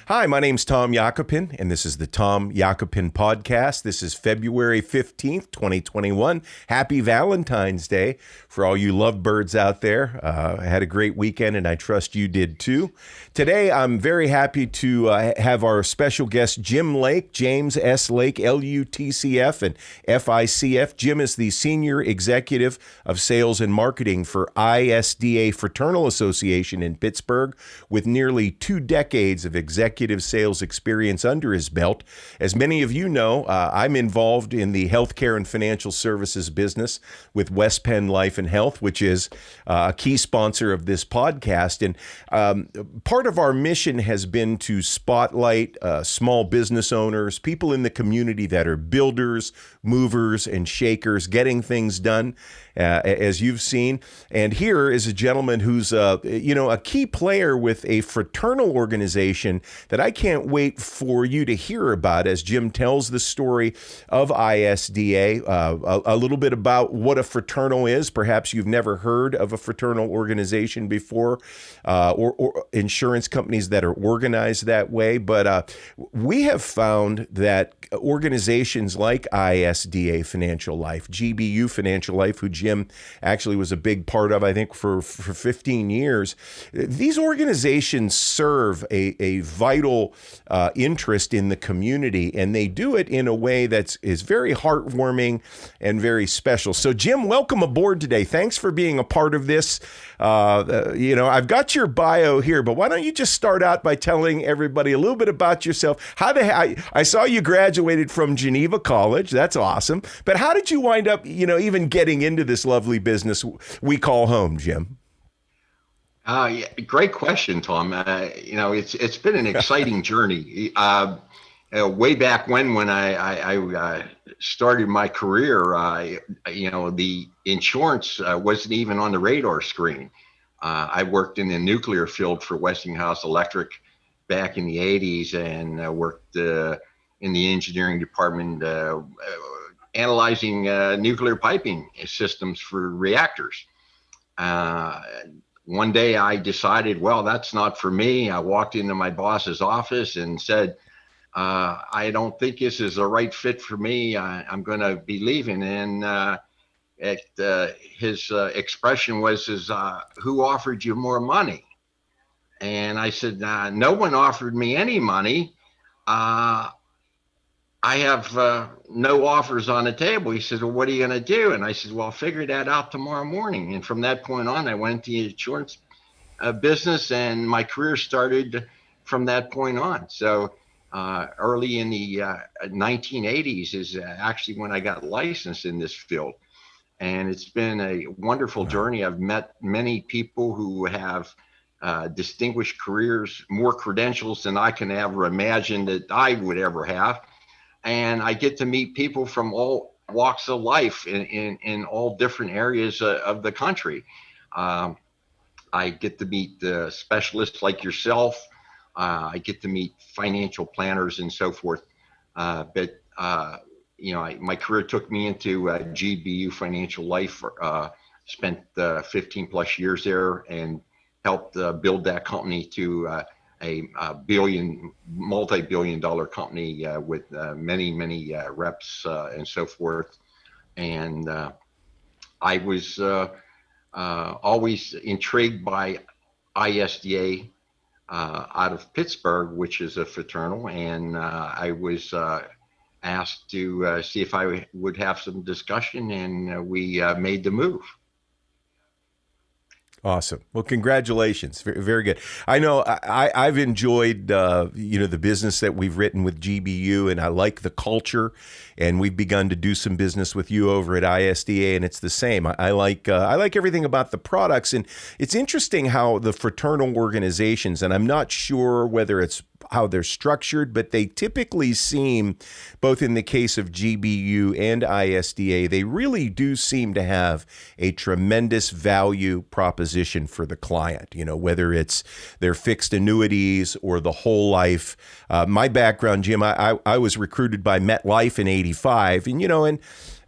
Hi, my name's Tom Yakupin, and this is the Tom Yakupin Podcast. This is February 15th, 2021. Happy Valentine's Day for all you lovebirds out there. I had a great weekend, and I trust you did too. Today, I'm very happy to have our special guest, Jim Laick, James S. Laick, LUTCF and FICF. Jim is the Senior Executive of Sales and Marketing for ISDA Fraternal Association in Pittsburgh, with nearly 2 decades of executive sales experience under his belt. As many of you know, I'm involved in the healthcare and financial services business with West Penn Life and Health, which is a key sponsor of this podcast. And part of our mission has been to spotlight small business owners, people in the community that are builders, movers, and shakers, getting things done, as you've seen. And here is a gentleman who's a key player with a fraternal organization that I can't wait for you to hear about as Jim tells the story of ISDA, a little bit about what a fraternal is. Perhaps you've never heard of a fraternal organization before, or insurance companies that are organized that way. But we have found that organizations like ISDA Financial Life, GBU Financial Life, who Jim actually was a big part of, I think, for 15 years, these organizations serve a vital interest in the community, and they do it in a way that is very heartwarming and very special. So, Jim, welcome aboard today. Thanks for being a part of this. I've got your bio here, but why don't you just start out by telling everybody a little bit about yourself? I saw you graduated from Geneva College. That's awesome. But how did you wind up, even getting into this lovely business we call home, Jim? Yeah, great question, Tom. It's been an exciting journey. Way back when I started my career, the insurance wasn't even on the radar screen. I worked in the nuclear field for Westinghouse Electric back in the 80s, and worked in the engineering department analyzing nuclear piping systems for reactors. One day I decided, well, that's not for me. I walked into my boss's office and said, I don't think this is the right fit for me. I'm going to be leaving. And his expression was, who offered you more money? And I said, no one offered me any money. I have no offers on the table. He said, well, what are you going to do? And I said, well, I'll figure that out tomorrow morning. And from that point on, I went into the insurance business, and my career started from that point on. So early in the 1980s is actually when I got licensed in this field. And it's been a wonderful journey. I've met many people who have distinguished careers, more credentials than I can ever imagine that I would ever have. And I get to meet people from all walks of life in all different areas of the country. I get to meet specialists like yourself. I get to meet financial planners and so forth. My career took me into GBU Financial Life. Spent 15 plus years there and helped build that company to a multi-billion dollar company with many reps and so forth. And I was always intrigued by ISDA out of Pittsburgh, which is a fraternal. And I was asked to see if I would have some discussion, and we made the move. Awesome. Well, congratulations. Very, very good. I know I've enjoyed, the business that we've written with GBU, and I like the culture, and we've begun to do some business with you over at ISDA, and it's the same. I like everything about the products, and it's interesting how the fraternal organizations, and I'm not sure whether it's how they're structured, but they typically seem, both in the case of GBU and ISDA, they really do seem to have a tremendous value proposition for the client, whether it's their fixed annuities or the whole life. My background, Jim, I was recruited by MetLife in 85, and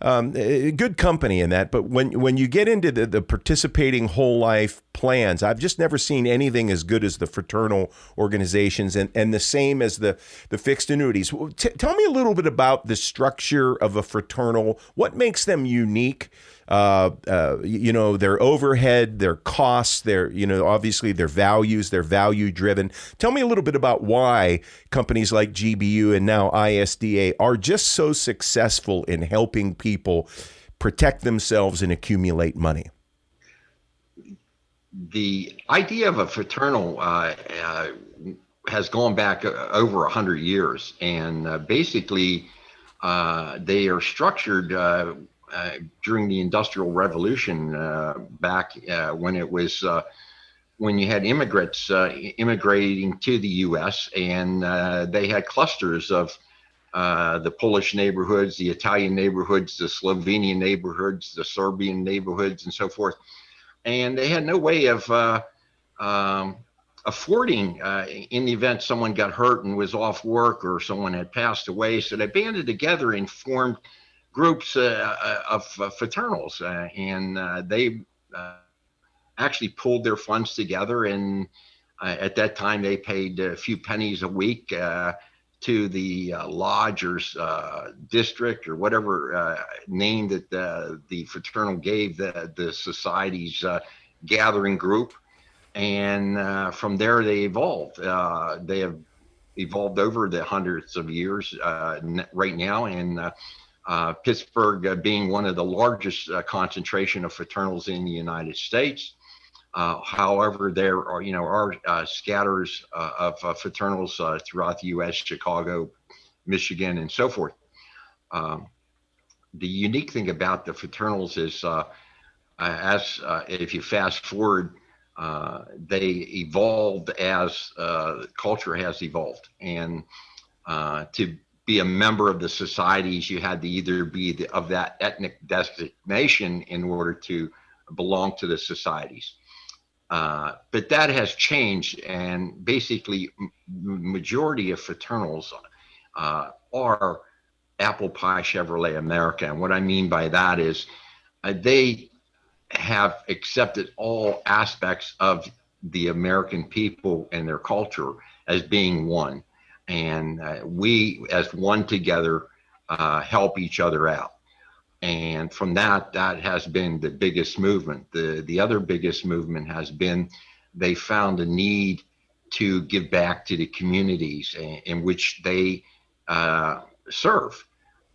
good company in that. But when you get into the participating whole life plans, I've just never seen anything as good as the fraternal organizations, and the same as the fixed annuities. Tell me a little bit about the structure of a fraternal. What makes them unique? Their overhead, their costs, obviously their values, they're value driven. Tell me a little bit about why companies like GBU and now ISDA are just so successful in helping people protect themselves and accumulate money. The idea of a fraternal has gone back over 100 years, and basically they are structured during the Industrial Revolution, back when it was when you had immigrants immigrating to the U.S., and they had clusters of the Polish neighborhoods, the Italian neighborhoods, the Slovenian neighborhoods, the Serbian neighborhoods, and so forth. And they had no way of affording, in the event someone got hurt and was off work or someone had passed away. So they banded together and formed groups of fraternals, and they actually pulled their funds together. And at that time, they paid a few pennies a week to the lodge or district or whatever name that the fraternal gave the society's gathering group. And from there, they evolved. They have evolved over the hundreds of years right now. And Pittsburgh being one of the largest concentration of fraternals in the United States. However, there are scatters of fraternals throughout the U.S., Chicago, Michigan, and so forth. The unique thing about the fraternals is, if you fast forward, they evolved as culture has evolved, and to be a member of the societies, you had to either be of that ethnic designation in order to belong to the societies. But that has changed, and basically majority of fraternals are Apple Pie Chevrolet America. And what I mean by that is they have accepted all aspects of the American people and their culture as being one. And we, as one together, help each other out. And from that has been the biggest movement. The other biggest movement has been they found a need to give back to the communities in which they serve.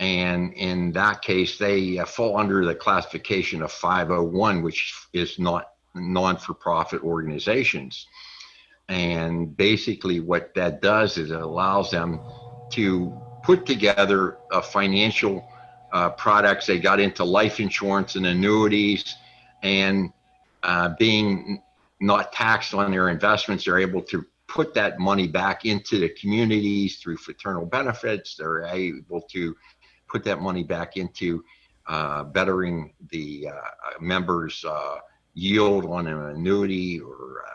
And in that case, they fall under the classification of 501, which is not non-for-profit organizations. And basically what that does is it allows them to put together a financial products. They got into life insurance and annuities, and being not taxed on their investments, they're able to put that money back into the communities through fraternal benefits. They're able to put that money back into bettering the members' yield on an annuity, or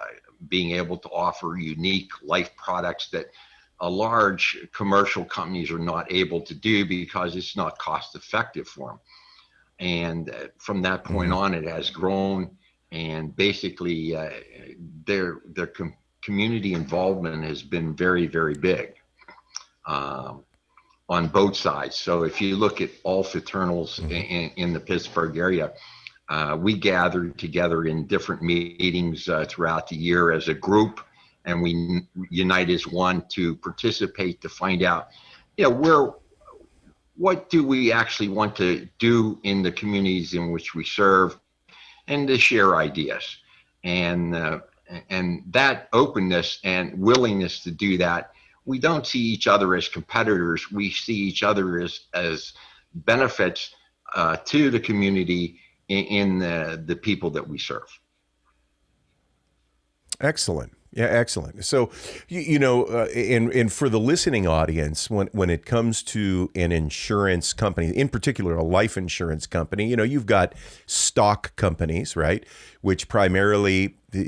being able to offer unique life products that large commercial companies are not able to do because it's not cost effective for them. And from that point on, it has grown, and basically their community involvement has been very, very big on both sides. So if you look at all fraternals in the Pittsburgh area, we gather together in different meetings throughout the year as a group, and we unite as one to participate, to find out, what do we actually want to do in the communities in which we serve, and to share ideas. And that openness and willingness to do that, we don't see each other as competitors. We see each other as benefits to the community in the people that we serve. Excellent. Yeah, excellent. So, and for the listening audience, when it comes to an insurance company, in particular a life insurance company, you've got stock companies, right? Which primarily, the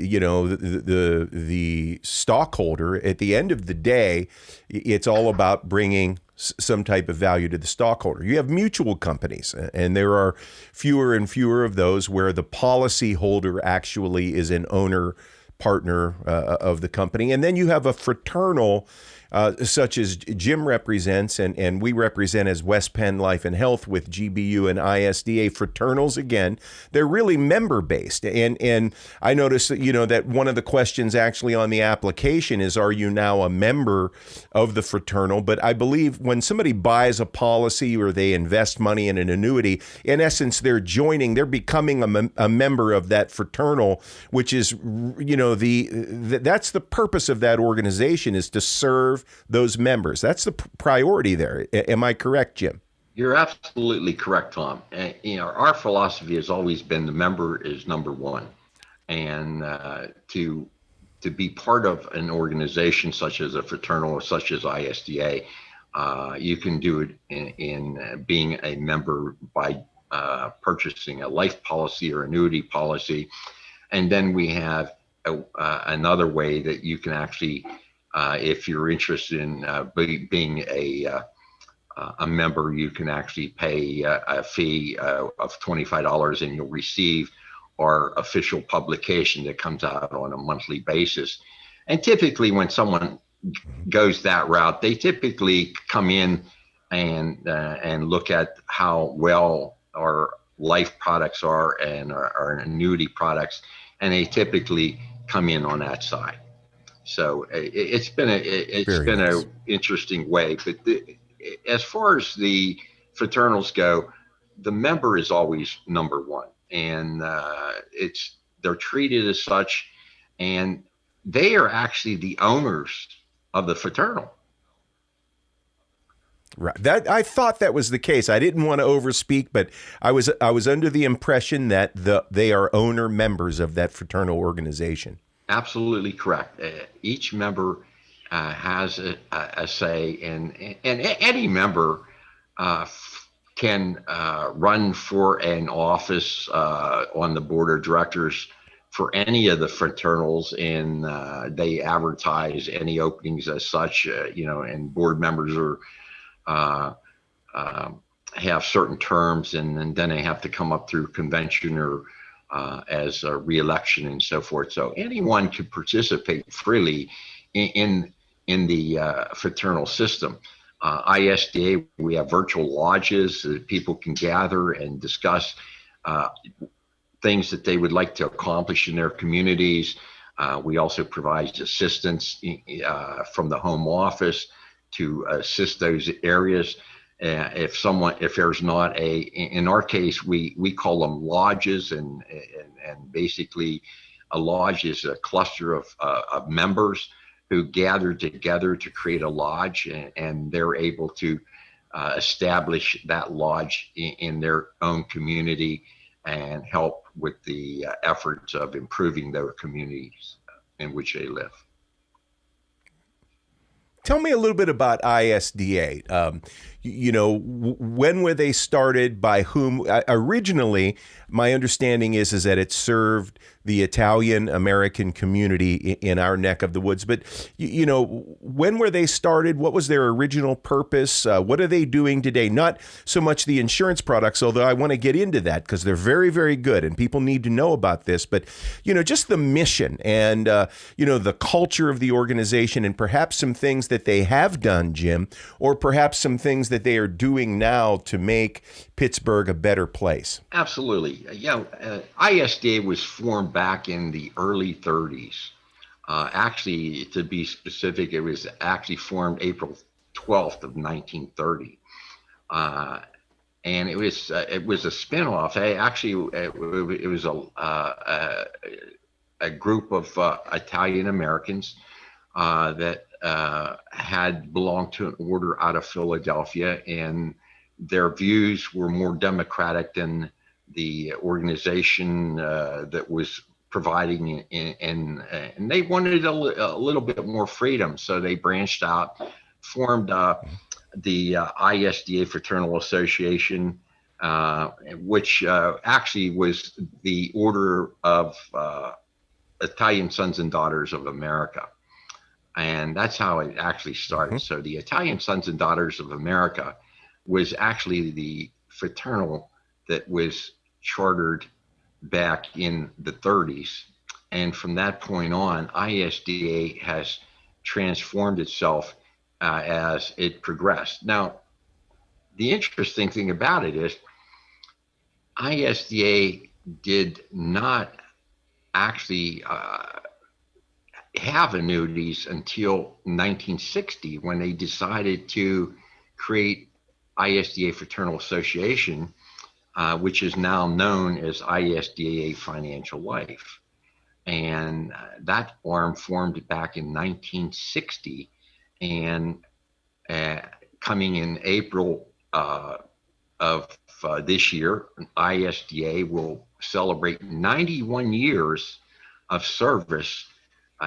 stockholder at the end of the day, it's all about bringing some type of value to the stockholder. You have mutual companies, and there are fewer and fewer of those where the policyholder actually is an owner partner of the company. And then you have a fraternal, such as Jim represents, and we represent as West Penn Life and Health with GBU and ISDA fraternals. Again, they're really member based. And I noticed that, that one of the questions actually on the application is, are you now a member of the fraternal? But I believe when somebody buys a policy or they invest money in an annuity, in essence, they're becoming a member of that fraternal, which is, that's the purpose of that organization, is to serve those members. That's the priority there. Am I correct, Jim? You're absolutely correct, Tom. Our philosophy has always been the member is number one, and to be part of an organization such as a fraternal or such as ISDA, you can do it in being a member by purchasing a life policy or annuity policy, and then we have another way that you can actually, if you're interested in being a member, you can actually pay a fee of $25 and you'll receive our official publication that comes out on a monthly basis. And typically when someone goes that route, they typically come in and look at how well our life products are and our annuity products, and they typically come in on that side. So it's been an interesting way. But as far as the fraternals go, the member is always number one, and they're treated as such, and they are actually the owners of the fraternal. Right. That I thought that was the case. I didn't want to overspeak, but I was under the impression that they are owner members of that fraternal organization. Absolutely correct. Each member has a say, and any member can run for an office on the board of directors for any of the fraternals, and they advertise any openings as such, and board members have certain terms, and then they have to come up through convention or as a re-election and so forth. So anyone could participate freely in the fraternal system. ISDA, we have virtual lodges that people can gather and discuss things that they would like to accomplish in their communities. We also provide assistance from the home office to assist those areas. If there's not in our case, we call them lodges, and basically a lodge is a cluster of members who gather together to create a lodge, and they're able to establish that lodge in their own community and help with the efforts of improving their communities in which they live. Tell me a little bit about ISDA. When were they started? By whom? Originally, my understanding is that it served the Italian American community in our neck of the woods. But, when were they started? What was their original purpose? What are they doing today? Not so much the insurance products, although I want to get into that because they're very, very good and people need to know about this. But, just the mission and, the culture of the organization, and perhaps some things that they have done, Jim, or perhaps some things that they are doing now to make Pittsburgh a better place. Absolutely. ISDA was formed back in the early 30s. Actually, to be specific, it was actually formed April 12th of 1930. And it was a spinoff. It was a group of Italian Americans that had belonged to an order out of Philadelphia, and their views were more democratic than the organization that was providing, and they wanted a little bit more freedom, so they branched out, formed the ISDA Fraternal Association, which actually was the Order of Italian Sons and Daughters of America. And that's how it actually started. Mm-hmm. So the Italian Sons and Daughters of America was actually the fraternal that was chartered back in the 30s. And from that point on, ISDA has transformed itself as it progressed. Now, the interesting thing about it is ISDA did not actually have annuities until 1960, when they decided to create ISDA Fraternal Association, which is now known as ISDA Financial Life. And that arm formed back in 1960, and coming in April of this year, ISDA will celebrate 91 years of service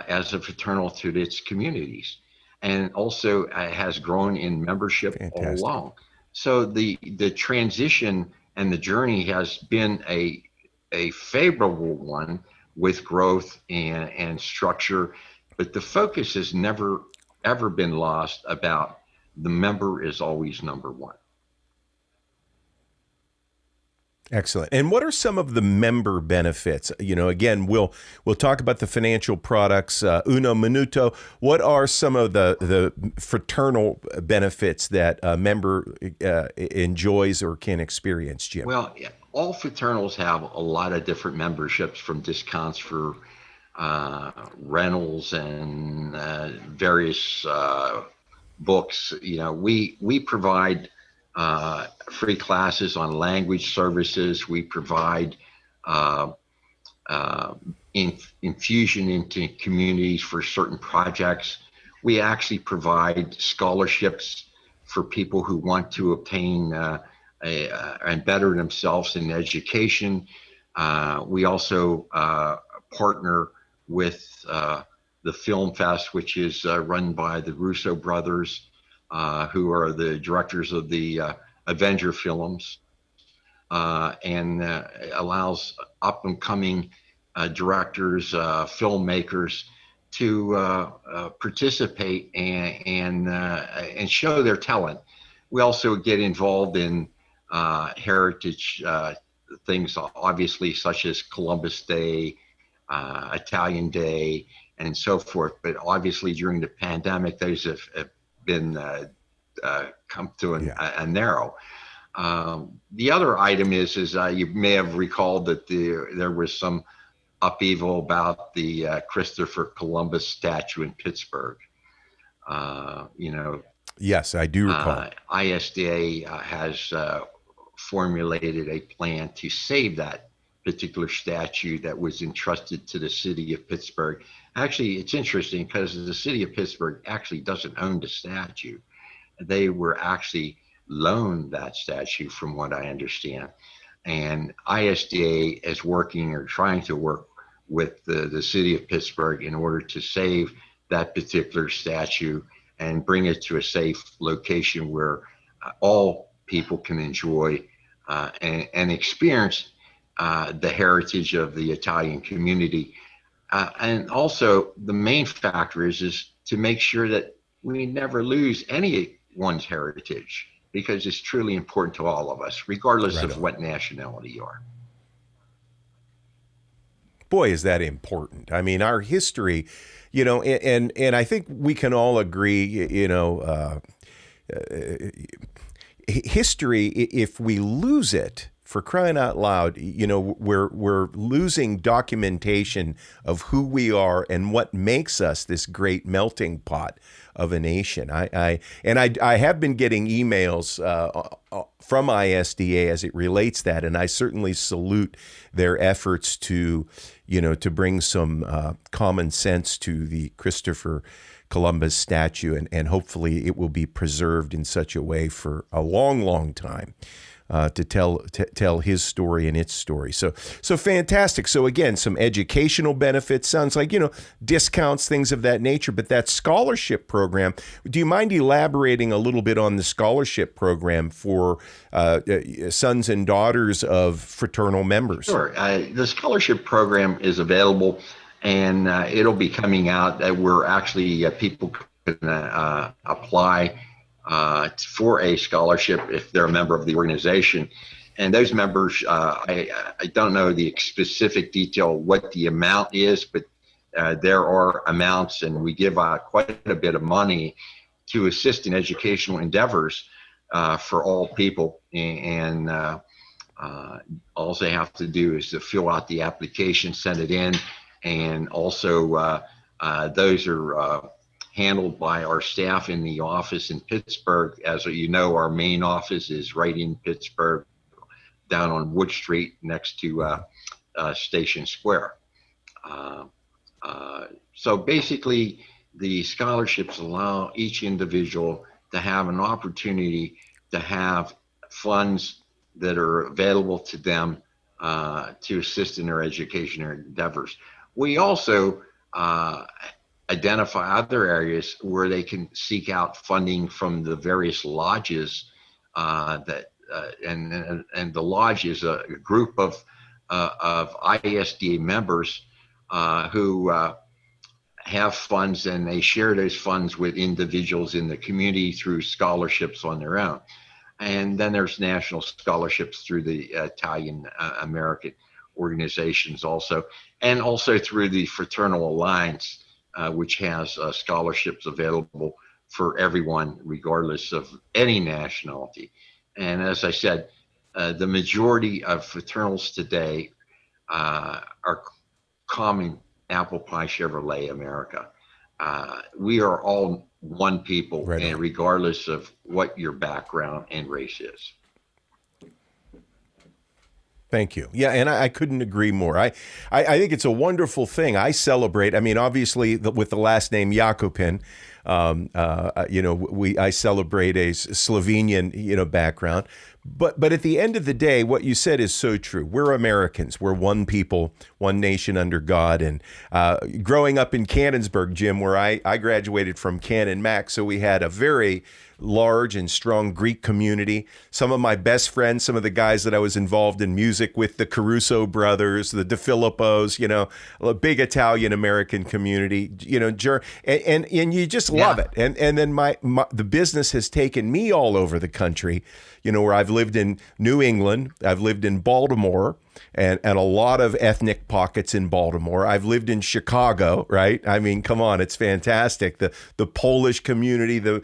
as a fraternal to its communities, and also has grown in membership. Fantastic. All along. So the transition and the journey has been a favorable one, with growth and structure, but the focus has never ever been lost about the member is always number one. Excellent. And what are some of the member benefits? You know, again, we'll talk about the financial products, uno minuto. What are some of the fraternal benefits that a member enjoys or can experience, Jim? Well, all fraternals have a lot of different memberships, from discounts for rentals and various books. You know, we provide free classes on language services. We provide infusion into communities for certain projects. We actually provide scholarships for people who want to obtain and better themselves in education. We also partner with the Film Fest, which is run by the Russo brothers, who are the directors of the Avenger films, and allows up and coming directors, filmmakers to participate and show their talent. We also get involved in heritage things, obviously, such as Columbus Day, Italian Day, and so forth. But obviously, during the pandemic, those have been come to a narrow. The other item is you may have recalled that there was some upheaval about the Christopher Columbus statue in Pittsburgh. Yes, I do recall. ISDA has formulated a plan to save that particular statue that was entrusted to the city of Pittsburgh. Actually, it's interesting because the city of Pittsburgh actually doesn't own the statue. They were actually loaned that statue, from what I understand. And ISDA is working, or trying to work with the city of Pittsburgh in order to save that particular statue and bring it to a safe location where all people can enjoy and experience the heritage of the Italian community. And also, the main factor is to make sure that we never lose anyone's heritage, because it's truly important to all of us, regardless of what nationality you are. Boy, is that important. I mean, our history, and I think we can all agree, history, if we lose it, for crying out loud, we're losing documentation of who we are and what makes us this great melting pot of a nation. I have been getting emails from ISDA as it relates that, and I certainly salute their efforts to bring some common sense to the Christopher Columbus statue, and hopefully it will be preserved in such a way for a long, long time. to tell his story and its story. So fantastic. So again, some educational benefits. Sounds like, discounts, things of that nature. But that scholarship program, do you mind elaborating a little bit on the scholarship program for sons and daughters of fraternal members? Sure. The scholarship program is available, and it'll be coming out. Where actually people can apply for a scholarship if they're a member of the organization. And those members, I don't know the specific detail what the amount is, but there are amounts, and we give out quite a bit of money to assist in educational endeavors for all people. And all they have to do is to fill out the application, send it in, and also those are handled by our staff in the office in Pittsburgh. As you know, our main office is right in Pittsburgh, down on Wood Street next to Station Square. So basically, the scholarships allow each individual to have an opportunity to have funds that are available to them to assist in their education or endeavors. We also identify other areas where they can seek out funding from the various lodges and the lodge is a group of ISDA members who have funds, and they share those funds with individuals in the community through scholarships on their own. And then there's national scholarships through the Italian American organizations also, and also through the Fraternal Alliance, which has scholarships available for everyone, regardless of any nationality. And as I said, the majority of fraternals today are common apple pie Chevrolet America. We are all one people, right, and regardless of what your background and race is. Thank you. Yeah, and I couldn't agree more. I think it's a wonderful thing. I celebrate. I mean, obviously, with the last name Jakopin, I celebrate a Slovenian, background. But at the end of the day, what you said is so true. We're Americans. We're one people, one nation under God. And growing up in Cannonsburg, Jim, where I graduated from Canon Mac, so we had a very large and strong Greek community. Some of my best friends, some of the guys that I was involved in music with, the Caruso brothers, the De Filippos, a big Italian American community, and you just love it. And then the business has taken me all over the country, where I've lived in New England, I've lived in Baltimore, and a lot of ethnic pockets in Baltimore. I've lived in Chicago, right? I mean, come on, it's fantastic. The Polish community, the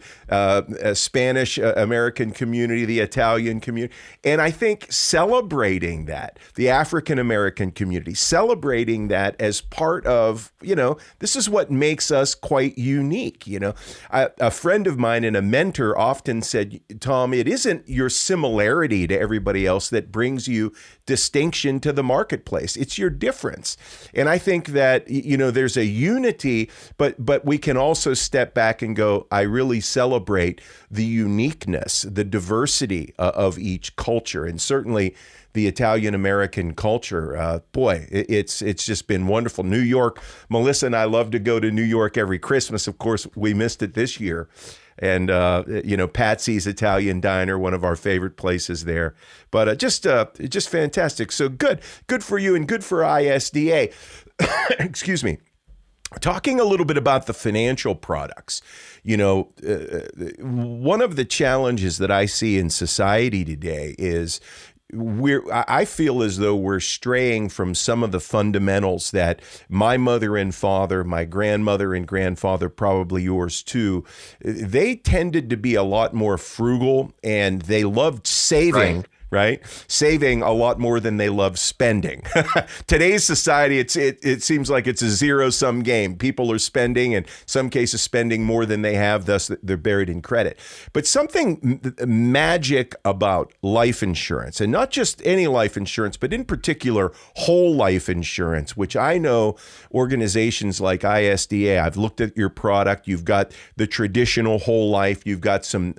Spanish American community, the Italian community. And I think celebrating that, the African American community, celebrating that as part of, this is what makes us quite unique. A friend of mine and a mentor often said, Tom, it isn't your similarity to everybody else that brings you distinction to the marketplace. It's your difference. And I think that, there's a unity, but we can also step back and go, I really celebrate the uniqueness, the diversity of each culture. And certainly the Italian American culture, it's just been wonderful. New York, Melissa and I love to go to New York every Christmas. Of course, we missed it this year. And, Patsy's Italian Diner, one of our favorite places there. But just fantastic. So good for you and good for ISDA. Excuse me. Talking a little bit about the financial products, one of the challenges that I see in society today is I feel as though we're straying from some of the fundamentals that my mother and father, my grandmother and grandfather, probably yours too, they tended to be a lot more frugal and they loved saving. Right? Saving a lot more than they love spending. Today's society, it seems like it's a zero-sum game. People are spending, in some cases spending more than they have, thus they're buried in credit. But something magic about life insurance, and not just any life insurance, but in particular whole life insurance, which I know organizations like ISDA, I've looked at your product, you've got the traditional whole life, you've got some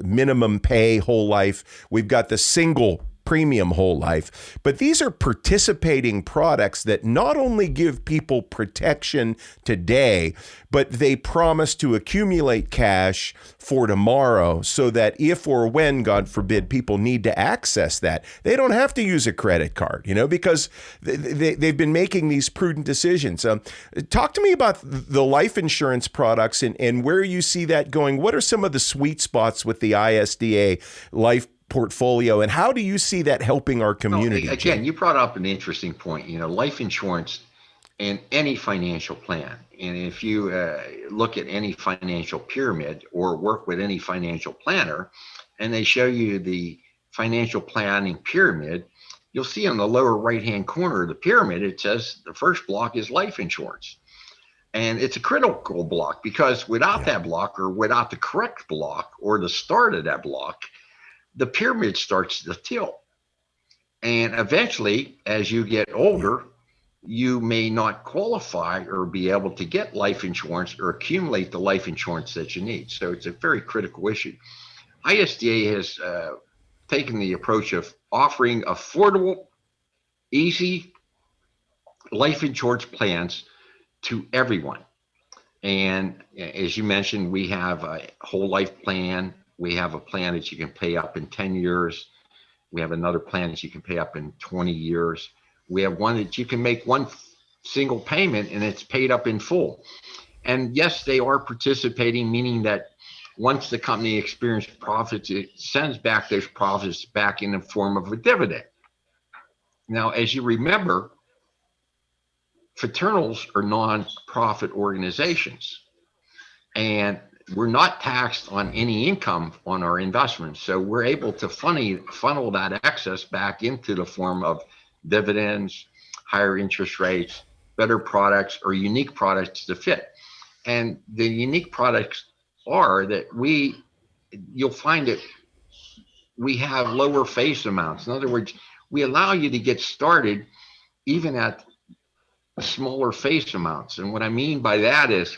minimum pay whole life, we've got the single single premium whole life, but these are participating products that not only give people protection today, but they promise to accumulate cash for tomorrow so that if or when, God forbid, people need to access that, they don't have to use a credit card, because they've been making these prudent decisions. Talk to me about the life insurance products and where you see that going. What are some of the sweet spots with the ISDA life portfolio, and how do you see that helping our community? Well, again, you brought up an interesting point. Life insurance and any financial plan, and if you look at any financial pyramid or work with any financial planner, and they show you the financial planning pyramid, you'll see on the lower right-hand corner of the pyramid, it says the first block is life insurance. And it's a critical block because without that block, or without the correct block or the start of that block, the pyramid starts to tilt. And eventually, as you get older, you may not qualify or be able to get life insurance or accumulate the life insurance that you need. So it's a very critical issue. ISDA has taken the approach of offering affordable, easy life insurance plans to everyone. And as you mentioned, we have a whole life plan. We have a plan that you can pay up in 10 years. We have another plan that you can pay up in 20 years. We have one that you can make one single payment and it's paid up in full. And yes, they are participating, meaning that once the company experiences profits, it sends back those profits back in the form of a dividend. Now, as you remember, fraternals are non-profit organizations, and we're not taxed on any income on our investments. So we're able to funnel that excess back into the form of dividends, higher interest rates, better products, or unique products to fit. And the unique products are that you'll find that we have lower face amounts. In other words, we allow you to get started even at smaller face amounts. And what I mean by that is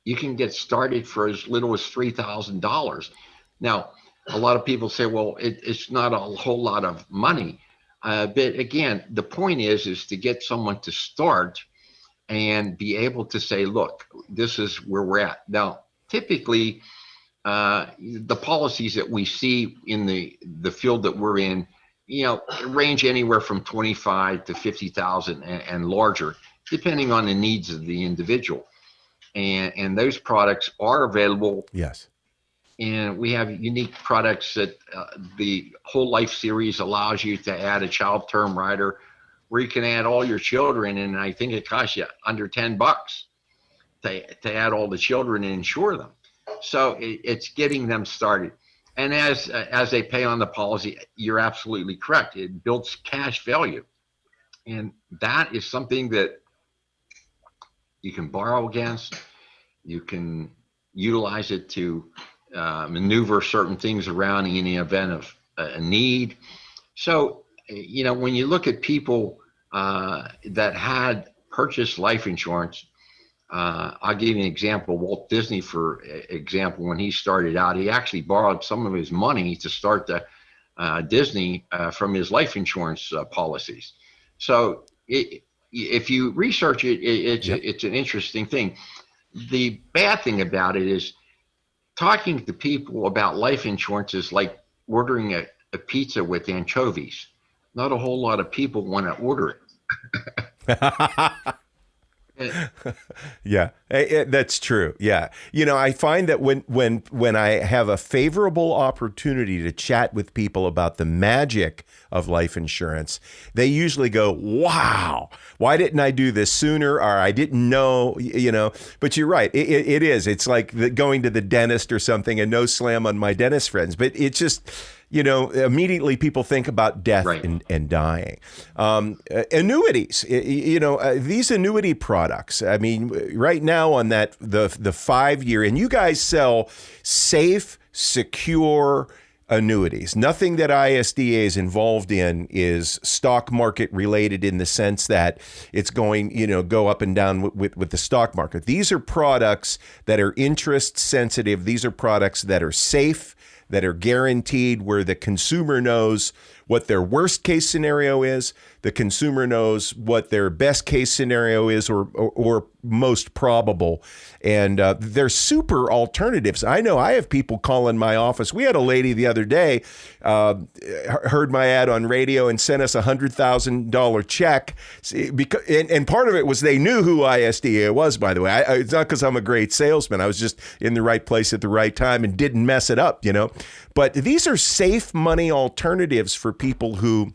you can get started for as little as $3,000. Now, a lot of people say, well, it's not a whole lot of money. But again, the point is to get someone to start and be able to say, look, this is where we're at. Now, typically, the policies that we see in the field that we're in, range anywhere from 25 to 50,000 and larger, depending on the needs of the individual. And those products are available. Yes. And we have unique products that the whole life series allows you to add a child term rider where you can add all your children. And I think it costs you under $10 to add all the children and insure them. So it's getting them started. And as they pay on the policy, you're absolutely correct. It builds cash value. And that is something that you can borrow against. You can utilize it to maneuver certain things around in the event of a need. So, when you look at people that had purchased life insurance, I'll give you an example. Walt Disney, for example, when he started out, he actually borrowed some of his money to start the Disney from his life insurance policies. So if you research it, it's an interesting thing. The bad thing about it is talking to people about life insurance is like ordering a pizza with anchovies. Not a whole lot of people want to order it. Yeah, that's true. Yeah. I find that when I have a favorable opportunity to chat with people about the magic of life insurance, they usually go, wow, why didn't I do this sooner? Or I didn't know, but you're right. It is. It's like going to the dentist or something, and no slam on my dentist friends, but it's just, immediately people think about death Right. and dying. Annuities, these annuity products, I mean, right now on that, the 5-year, and you guys sell safe, secure annuities. Nothing that ISDA is involved in is stock market related in the sense that it's going, go up and down with the stock market. These are products that are interest sensitive. These are products that are safe, that are guaranteed, where the consumer knows what their worst case scenario is, the consumer knows what their best case scenario is, or most probable. And they're super alternatives. I know I have people call in my office. We had a lady the other day, heard my ad on radio and sent us $100,000 check. And part of it was they knew who ISDA was, by the way. It's not because I'm a great salesman. I was just in the right place at the right time and didn't mess it up, But these are safe money alternatives for people who,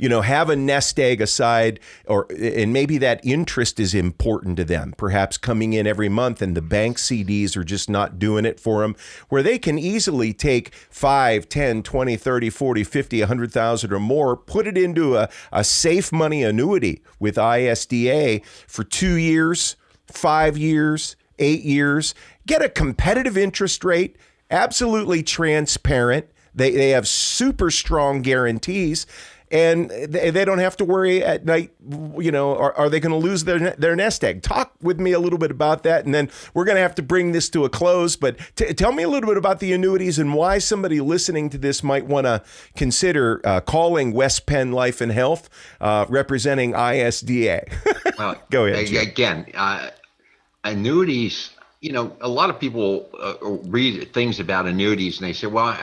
have a nest egg aside, and maybe that interest is important to them, perhaps coming in every month, and the bank CDs are just not doing it for them, where they can easily take 5, 10, 20, 30, 40, 50, 100,000 or more, put it into a safe money annuity with ISDA for 2 years, 5 years, 8 years, get a competitive interest rate, absolutely transparent. They have super strong guarantees, and they don't have to worry at night, are they going to lose their nest egg? Talk with me a little bit about that, and then we're going to have to bring this to a close. But tell me a little bit about the annuities and why somebody listening to this might want to consider calling West Penn Life and Health, representing ISDA. Well, Go ahead, Jim. Again, annuities. A lot of people read things about annuities and they say, well,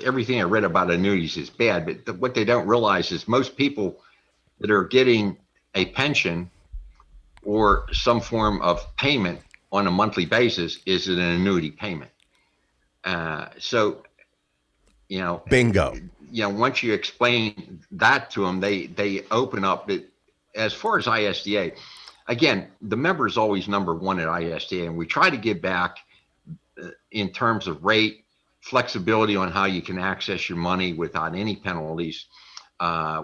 everything I read about annuities is bad. But what they don't realize is most people that are getting a pension or some form of payment on a monthly basis is an annuity payment. Bingo. Once you explain that to them, they open up. As far as ISDA, again, the member is always number one at ISDA, and we try to give back in terms of rate, flexibility on how you can access your money without any penalties.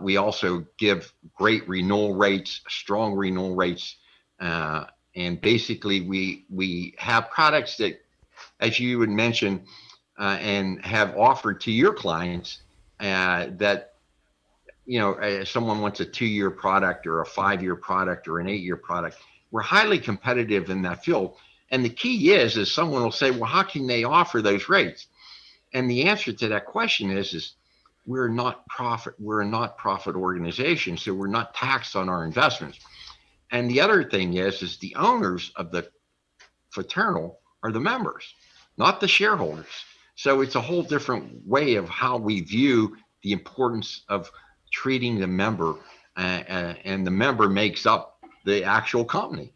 We also give great renewal rates, strong renewal rates, and basically we have products that, as you would mention, and have offered to your clients that. If someone wants a 2-year product or a 5-year product or an 8-year product, we're highly competitive in that field. And the key is someone will say, well, how can they offer those rates? And the answer to that question is we're a not-profit organization, so we're not taxed on our investments. And the other thing is the owners of the Fraternal are the members, not the shareholders. So it's a whole different way of how we view the importance of treating the member, and the member makes up the actual company.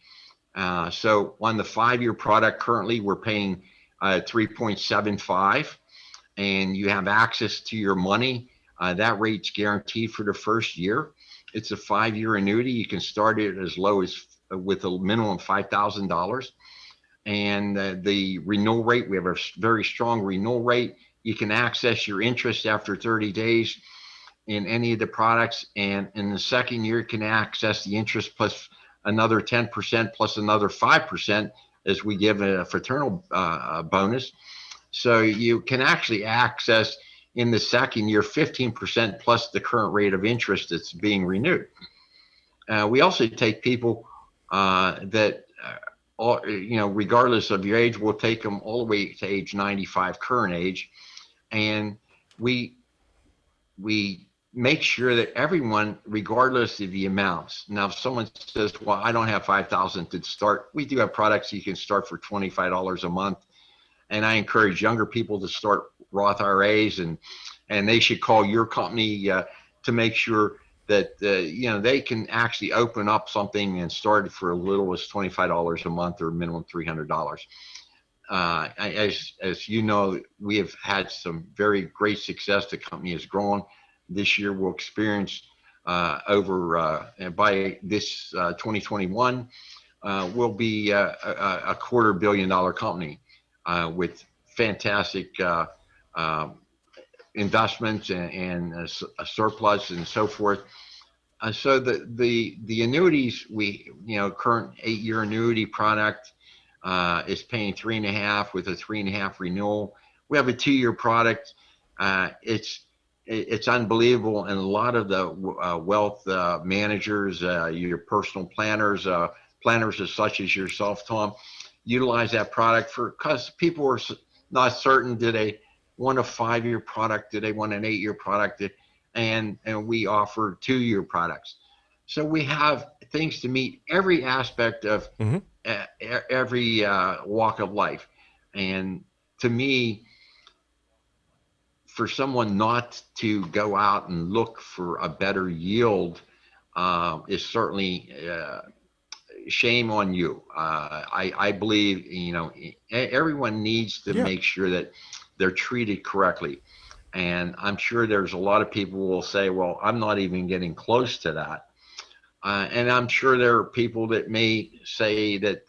So on the 5-year product, currently we're paying 3.75, and you have access to your money. That rate's guaranteed for the first year. It's a 5-year annuity. You can start it as low as with a minimum of $5,000. And the renewal rate, we have a very strong renewal rate. You can access your interest after 30 days. In any of the products, and in the second year, you can access the interest plus another 10% plus another 5% as we give a fraternal bonus. So you can actually access in the second year 15% plus the current rate of interest that's being renewed. We also take people that, regardless of your age, we'll take them all the way to age 95, current age, and we make sure that everyone, regardless of the amounts. Now, if someone says, well, I don't have 5,000 to start, we do have products you can start for $25 a month. And I encourage younger people to start Roth IRAs, and they should call your company to make sure that, they can actually open up something and start it for as little as $25 a month or minimum $300. As you know, we have had some very great success. The company has grown. This year we'll experience by this 2021, we'll be a $250 million company with fantastic investments and a surplus and so forth. So the annuities, current 8-year annuity product is paying 3.5 with a 3.5 renewal. We have a 2-year product. It's unbelievable, and a lot of the wealth managers, your personal planners, planners as such as yourself, Tom, utilize that product because people are not certain, do they want a 5-year product? Do they want an 8-year product? And we offer 2-year products. So we have things to meet every aspect of every walk of life. And to me, for someone not to go out and look for a better yield is certainly shame on you. I believe, everyone needs to make sure that they're treated correctly. And I'm sure there's a lot of people who will say, well, I'm not even getting close to that. And I'm sure there are people that may say that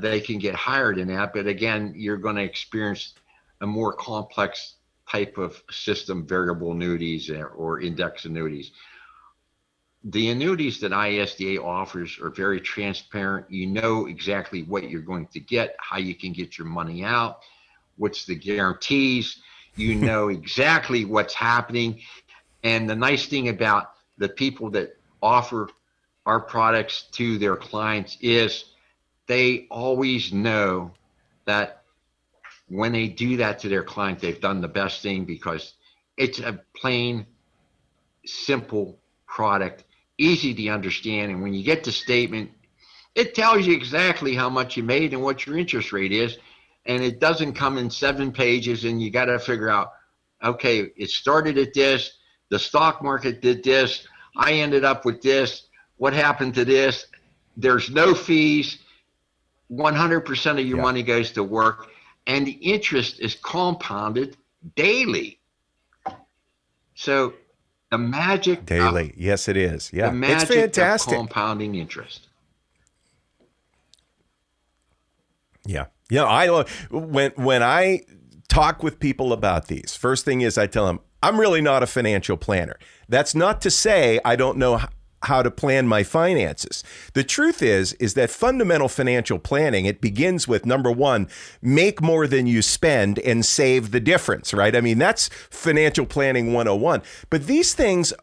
they can get higher than that. But again, you're going to experience a more complex type of system, variable annuities or index annuities. The annuities that ISDA offers are very transparent. You know exactly what you're going to get, how you can get your money out, what's the guarantees. You know exactly what's happening. And the nice thing about the people that offer our products to their clients is they always know that when they do that to their client, they've done the best thing, because it's a plain, simple product, easy to understand. And when you get the statement, it tells you exactly how much you made and what your interest rate is. And it doesn't come in 7 pages and you got to figure out, okay, it started at this, the stock market did this, I ended up with this, what happened to this? There's no fees, 100% of your money goes to work, and the interest is compounded daily. So the magic daily, yes, it is. Yeah, the magic it's fantastic. Of compounding interest. Yeah. I when I talk with people about these, first thing is I tell them, I'm really not a financial planner. That's not to say I don't know how to plan my finances. The truth is that fundamental financial planning, it begins with, number one, make more than you spend and save the difference, right? I mean, that's financial planning 101. But these things,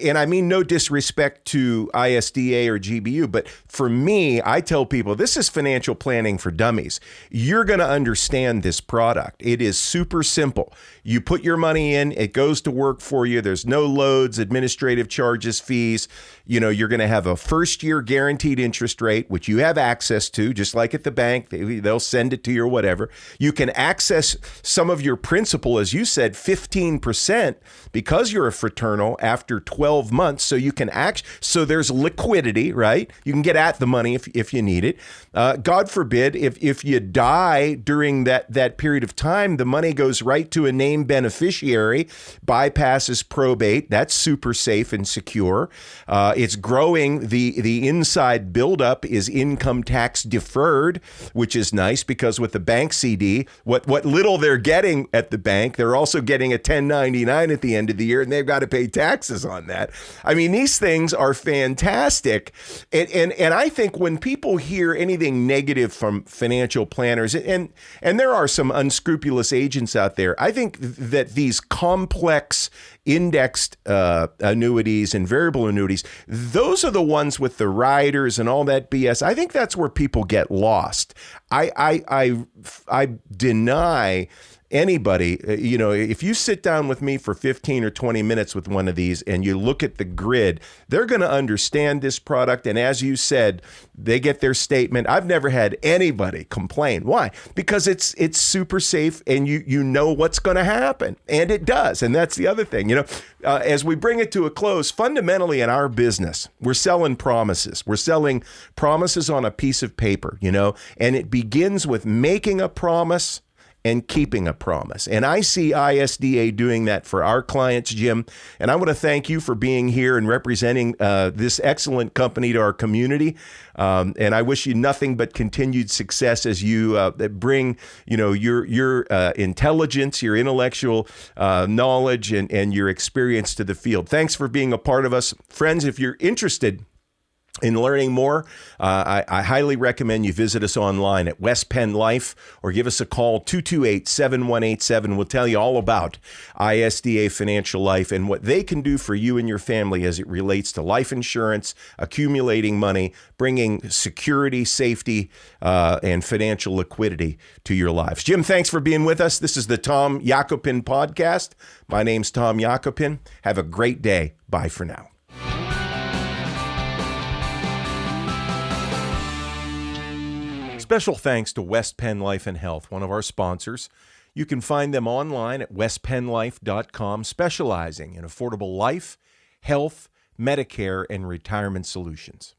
and I mean no disrespect to ISDA or GBU, but for me, I tell people this is financial planning for dummies. You're going to understand this product. It is super simple. You put your money in, it goes to work for you. There's no loads, administrative charges, fees. You're going to have a first-year guaranteed interest rate, which you have access to, just like at the bank. They'll send it to you or whatever. You can access some of your principal, as you said, 15%, because you're a fraternal after 12 months. So you can so there's liquidity, right? You can get at the money if you need it. God forbid, if you die during that period of time, the money goes right to a named beneficiary, bypasses probate. That's super safe and secure. It's growing. The inside buildup is income tax deferred, which is nice, because with the bank CD, what little they're getting at the bank, they're also getting a 1099 at the end of the year, and they've got to pay taxes on that. I mean, these things are fantastic. And I think when people hear anything negative from financial planners, and there are some unscrupulous agents out there, I think that these complex indexed annuities and variable annuities, those are the ones with the riders and all that BS. I think that's where people get lost. I deny anybody, if you sit down with me for 15 or 20 minutes with one of these and you look at the grid, they're going to understand this product. And as you said, they get their statement. I've never had anybody complain. Why? Because it's super safe, and you know what's going to happen, and it does. And that's the other thing, as we bring it to a close, fundamentally in our business, we're selling promises. We're selling promises on a piece of paper, and it begins with making a promise and keeping a promise. And I see ISDA doing that for our clients, Jim. And I want to thank you for being here and representing this excellent company to our community. And I wish you nothing but continued success as you bring, your intelligence, your intellectual knowledge, and your experience to the field. Thanks for being a part of us. Friends, if you're interested In learning more, I highly recommend you visit us online at West Penn Life or give us a call, 228-7187. We'll tell you all about ISDA Financial Life and what they can do for you and your family as it relates to life insurance, accumulating money, bringing security, safety, and financial liquidity to your lives. Jim, thanks for being with us. This is the Tom Yakupin Podcast. My name's Tom Yakupin. Have a great day. Bye for now. Special thanks to West Penn Life and Health, one of our sponsors. You can find them online at westpennlife.com, specializing in affordable life, health, Medicare, and retirement solutions.